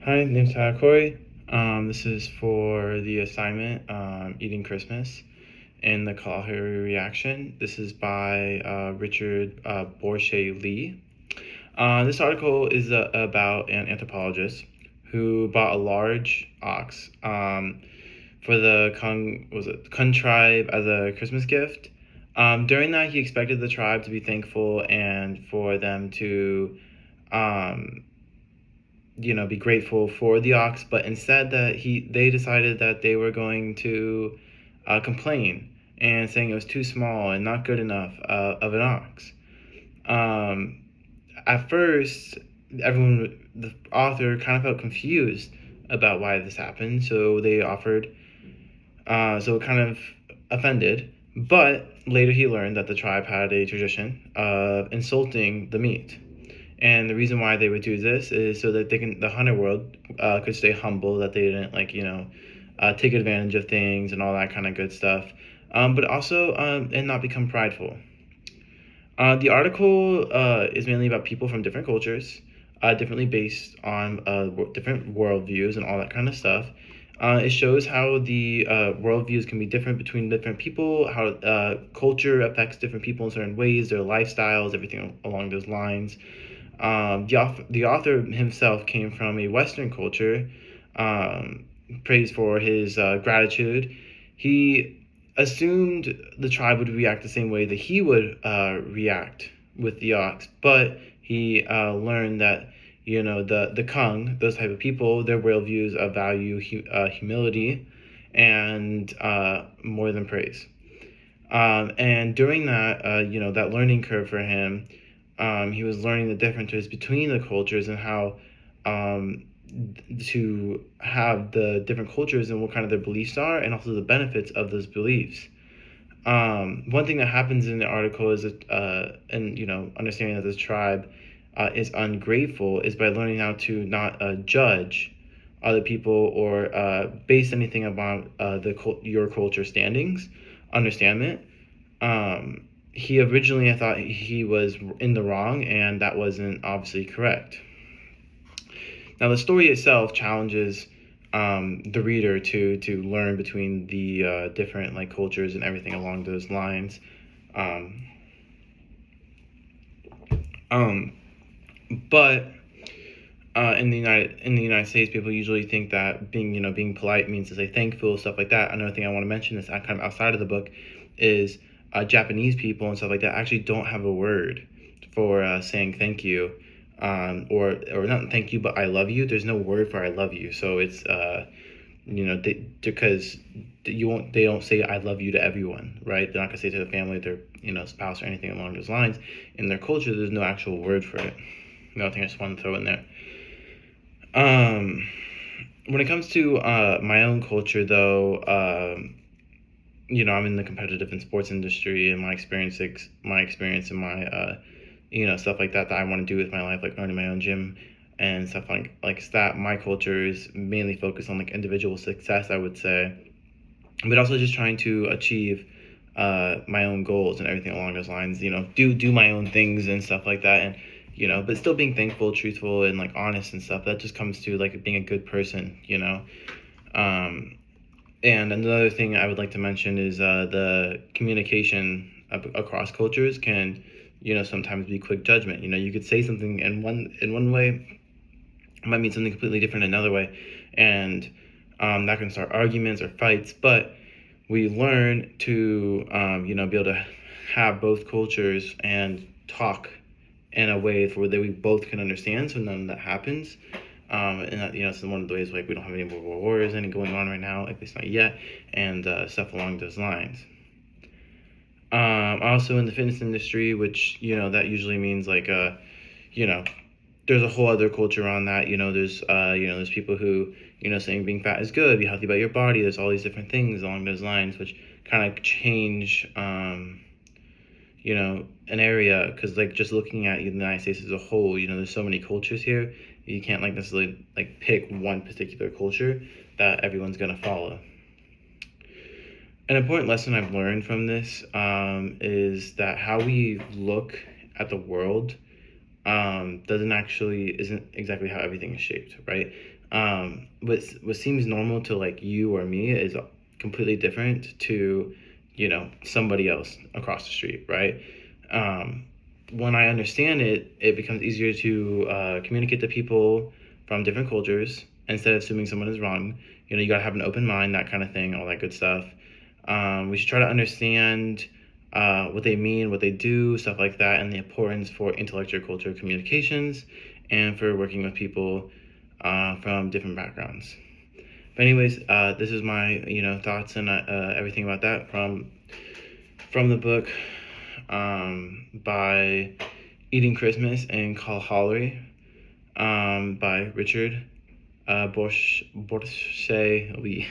Hi, name's Tyler Corey. This is for the assignment, Eating Christmas and the Kalahari Reaction. This is by Richard Borshay Lee. This article is about an anthropologist who bought a large ox for the Kun tribe as a Christmas gift. During that, he expected the tribe to be thankful and for them to um, be grateful for the ox, but instead they decided that they were going to complain and saying it was too small and not good enough of an ox. Um, at first, the author kind of felt confused about why this happened, so they offered, so it kind of offended. But later he learned that the tribe had a tradition of insulting the meat. And the reason why they would do this is so that the hunter world could stay humble, that they didn't take advantage of things and all that kind of good stuff, but also and not become prideful. The article is mainly about people from different cultures, differently based on different worldviews and all that kind of stuff. It shows how the worldviews can be different between different people, how culture affects different people in certain ways, their lifestyles, everything along those lines. The author himself came from a Western culture, praised for his gratitude. He assumed the tribe would react the same way that he would react with the ox, but he learned that the Kung, those type of people, their worldviews value humility and more than praise. And during that, that learning curve for him, he was learning the differences between the cultures and how to have the different cultures and what kind of their beliefs are, and also the benefits of those beliefs. One thing that happens in the article is that, and understanding that this tribe is ungrateful, is by learning how to not judge other people or base anything about your culture standings, understanding. He originally, I thought he was in the wrong, and that wasn't obviously correct. Now, the story itself challenges the reader to learn between the different cultures and everything along those lines. Um, um, but in the United States, people usually think that being polite means to say thankful, stuff like that. Another thing I want to mention is kind of outside of the book is Japanese people and stuff like that actually don't have a word for saying thank you, or not thank you, but I love you. There's no word for I love you, so it's because they don't say I love you to everyone, right? They're not gonna say to the family, their spouse or anything along those lines. In their culture, there's no actual word for it. Another thing I just want to throw in there. When it comes to my own culture, though, I'm in the competitive and sports industry, and my experience and my stuff like that I want to do with my life, like owning my own gym and stuff like that. My culture is mainly focused on individual success, I would say, but also just trying to achieve my own goals and everything along those lines. Do my own things and stuff like that, and but still being thankful, truthful, and honest and stuff. That just comes to being a good person. And another thing I would like to mention is the communication across cultures can, sometimes be quick judgment. You could say something in one way, it might mean something completely different another way, and that can start arguments or fights. But we learn to, be able to have both cultures and talk in a way for that we both can understand, so none of that happens. And that, it's one of the ways we don't have any more wars any going on right now, at least not yet, and stuff along those lines. Also in the fitness industry, which that usually means there's a whole other culture around that. There's people who saying being fat is good, be healthy about your body. There's all these different things along those lines, which kind of change an area, because just looking at the United States as a whole, there's so many cultures here. You can't necessarily pick one particular culture that everyone's gonna follow. An important lesson I've learned from this is that how we look at the world isn't exactly how everything is shaped, right? What seems normal to like you or me is completely different to, somebody else across the street, right? Um, when I understand it, it becomes easier to communicate to people from different cultures instead of assuming someone is wrong. You gotta have an open mind, that kind of thing, all that good stuff. We should try to understand what they mean, what they do, stuff like that, and the importance for intellectual culture communications and for working with people from different backgrounds. But anyways, this is my thoughts and everything about that from the book by Eating Christmas and Kalahari by Richard Borshay Lee.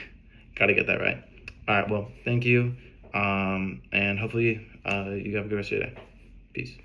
Gotta get that right. All right, well, thank you, and hopefully you have a good rest of your day. Peace.